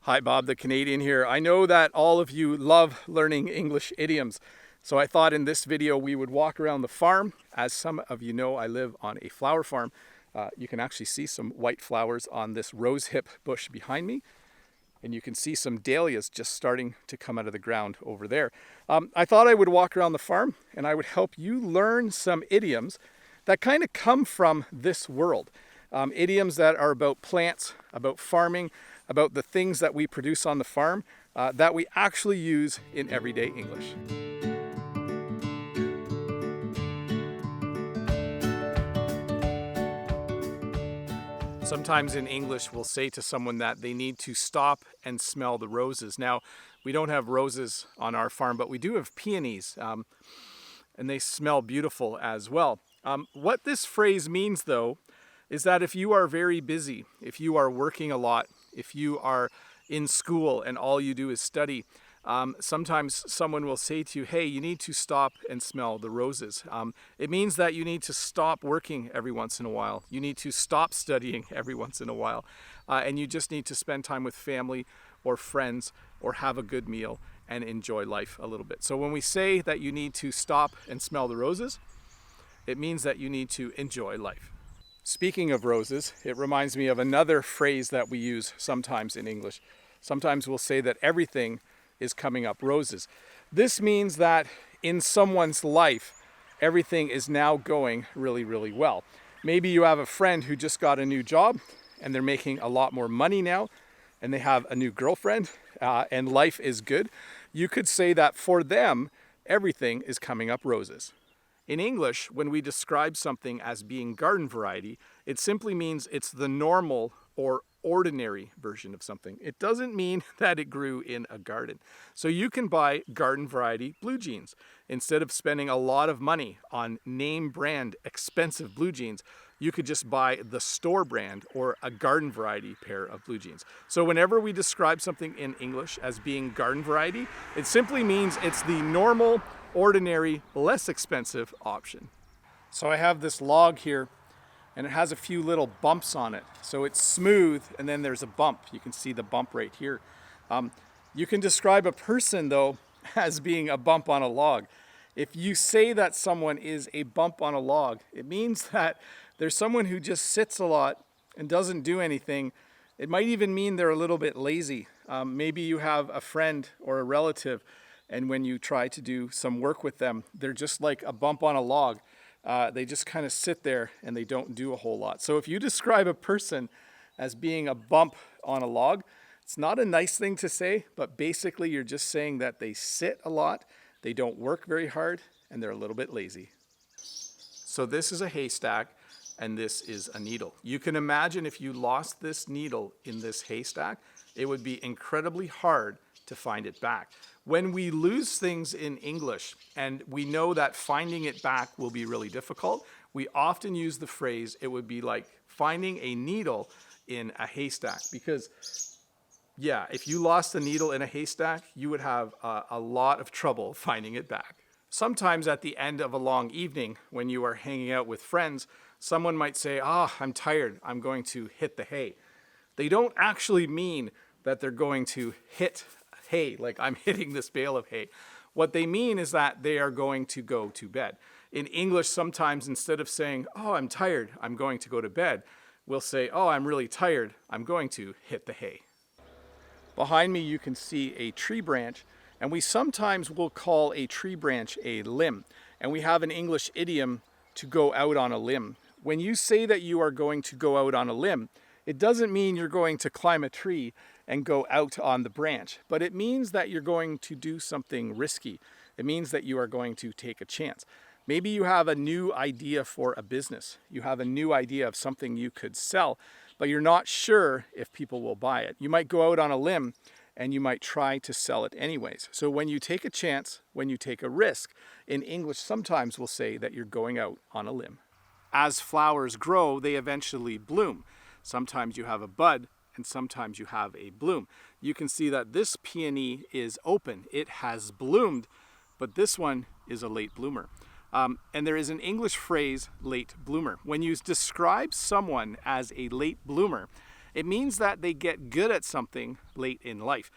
Hi, Bob the Canadian here. I know that all of you love learning English idioms, so I thought in this video we would walk around the farm. As some of you know, I live on a flower farm. You can actually see some white flowers on this rosehip bush behind me, and you can see some dahlias just starting to come out of the ground over there. I thought I would walk around the farm and I would help you learn some idioms that kind of come from this world. Idioms that are about plants, about farming, about the things that we produce on the farm that we actually use in everyday English. Sometimes in English we'll say to someone that they need to stop and smell the roses. Now, we don't have roses on our farm, but we do have peonies, and they smell beautiful as well. What this phrase means, though, is that if you are very busy, if you are working a lot, if you are in school and all you do is study, sometimes someone will say to you, hey, you need to stop and smell the roses. It means that you need to stop working every once in a while. You need to stop studying every once in a while. And you just need to spend time with family or friends or have a good meal and enjoy life a little bit. So when we say that you need to stop and smell the roses, it means that you need to enjoy life. Speaking of roses, it reminds me of another phrase that we use sometimes in English. Sometimes we'll say that everything is coming up roses. This means that in someone's life, everything is now going really, really well. Maybe you have a friend who just got a new job and they're making a lot more money now, and they have a new girlfriend and life is good. You could say that for them, everything is coming up roses. In English, when we describe something as being garden variety, it simply means it's the normal or ordinary version of something. It doesn't mean that it grew in a garden. So you can buy garden variety blue jeans. Instead of spending a lot of money on name brand expensive blue jeans, you could just buy the store brand or a garden variety pair of blue jeans. So whenever we describe something in English as being garden variety, it simply means it's the normal, ordinary, less expensive option. So I have this log here and it has a few little bumps on it. So it's smooth and then there's a bump. You can see the bump right here. You can describe a person though as being a bump on a log. If you say that someone is a bump on a log, it means that there's someone who just sits a lot and doesn't do anything. It might even mean they're a little bit lazy. Maybe you have a friend or a relative, and when you try to do some work with them, they're just like a bump on a log. They just kind of sit there and they don't do a whole lot. So if you describe a person as being a bump on a log, it's not a nice thing to say, but basically you're just saying that they sit a lot, they don't work very hard, and they're a little bit lazy. So this is a haystack and this is a needle. You can imagine if you lost this needle in this haystack, it would be incredibly hard to find it back. When we lose things in English and we know that finding it back will be really difficult, we often use the phrase, it would be like finding a needle in a haystack. Because yeah, if you lost a needle in a haystack, you would have a lot of trouble finding it back. Sometimes at the end of a long evening, when you are hanging out with friends, someone might say, I'm tired, I'm going to hit the hay. They don't actually mean that they're going to hit hay, like I'm hitting this bale of hay. What they mean is that they are going to go to bed. In English, sometimes instead of saying, I'm tired, I'm going to go to bed, we'll say, I'm really tired, I'm going to hit the hay. Behind me, you can see a tree branch, and we sometimes will call a tree branch a limb. And we have an English idiom, to go out on a limb. When you say that you are going to go out on a limb, it doesn't mean you're going to climb a tree and go out on the branch, but it means that you're going to do something risky. It means that you are going to take a chance. Maybe you have a new idea for a business. You have a new idea of something you could sell, but you're not sure if people will buy it. You might go out on a limb and you might try to sell it anyways. So when you take a chance, when you take a risk, in English sometimes we'll say that you're going out on a limb. As flowers grow, they eventually bloom. Sometimes you have a bud and sometimes you have a bloom. You can see that this peony is open. It has bloomed, but this one is a late bloomer. And there is an English phrase, late bloomer. When you describe someone as a late bloomer, It means that they get good at something late in life.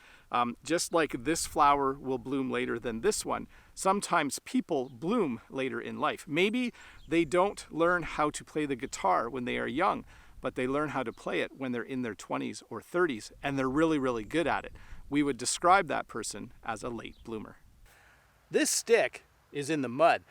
Just like this flower will bloom later than this one, sometimes people bloom later in life. Maybe they don't learn how to play the guitar when they are young, but they learn how to play it when they're in their 20s or 30s, and they're really, really good at it. We would describe that person as a late bloomer. This stick is in the mud,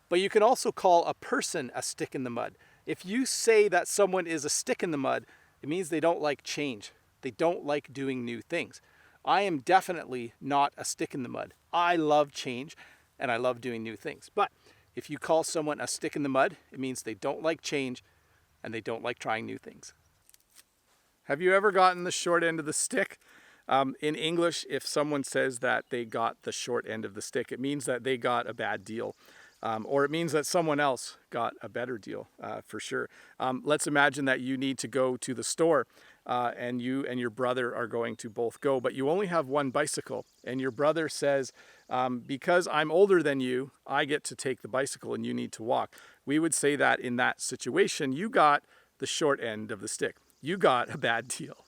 but you can also call a person a stick in the mud. If you say that someone is a stick in the mud, it means they don't like change. They don't like doing new things. I am definitely not a stick in the mud. I love change and I love doing new things. But if you call someone a stick in the mud, it means they don't like change and they don't like trying new things. Have you ever gotten the short end of the stick? In English, if someone says that they got the short end of the stick, it means that they got a bad deal. Or it means that someone else got a better deal, for sure. Let's imagine that you need to go to the store and you and your brother are going to both go, but you only have one bicycle. And your brother says, because I'm older than you, I get to take the bicycle and you need to walk. We would say that in that situation, you got the short end of the stick. You got a bad deal.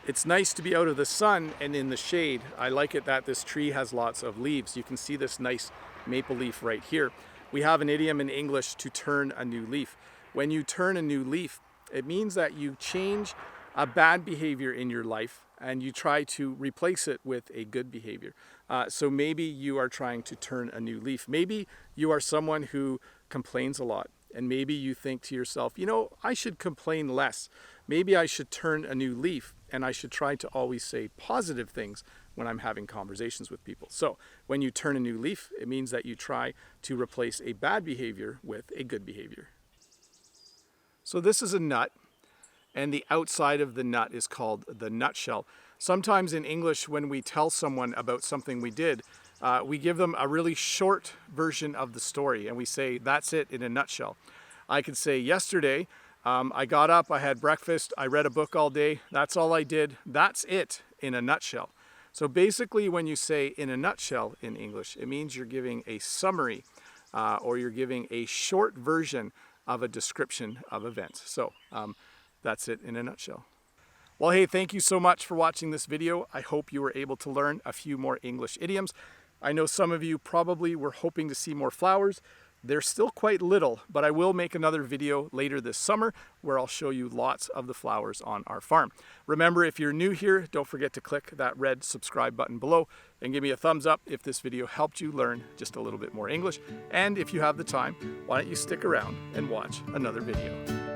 It's nice to be out of the sun and in the shade. I like it that this tree has lots of leaves. You can see this nice maple leaf right here. We have an idiom in English, to turn a new leaf. When you turn a new leaf, it means that you change a bad behavior in your life and you try to replace it with a good behavior. So maybe you are trying to turn a new leaf. Maybe you are someone who complains a lot, and maybe you think to yourself, you know, I should complain less. Maybe I should turn a new leaf and I should try to always say positive things when I'm having conversations with people. So when you turn a new leaf, it means that you try to replace a bad behavior with a good behavior. So this is a nut, and the outside of the nut is called the nutshell. Sometimes in English, when we tell someone about something we did, we give them a really short version of the story and we say, that's it in a nutshell. I could say, yesterday, I got up, I had breakfast, I read a book all day, that's all I did, that's it in a nutshell. So basically when you say in a nutshell in English, it means you're giving a summary or you're giving a short version of a description of events. So that's it in a nutshell. Well, hey, thank you so much for watching this video. I hope you were able to learn a few more English idioms. I know some of you probably were hoping to see more flowers. They're still quite little, but I will make another video later this summer where I'll show you lots of the flowers on our farm. Remember, if you're new here, don't forget to click that red subscribe button below and give me a thumbs up if this video helped you learn just a little bit more English. And if you have the time, why don't you stick around and watch another video.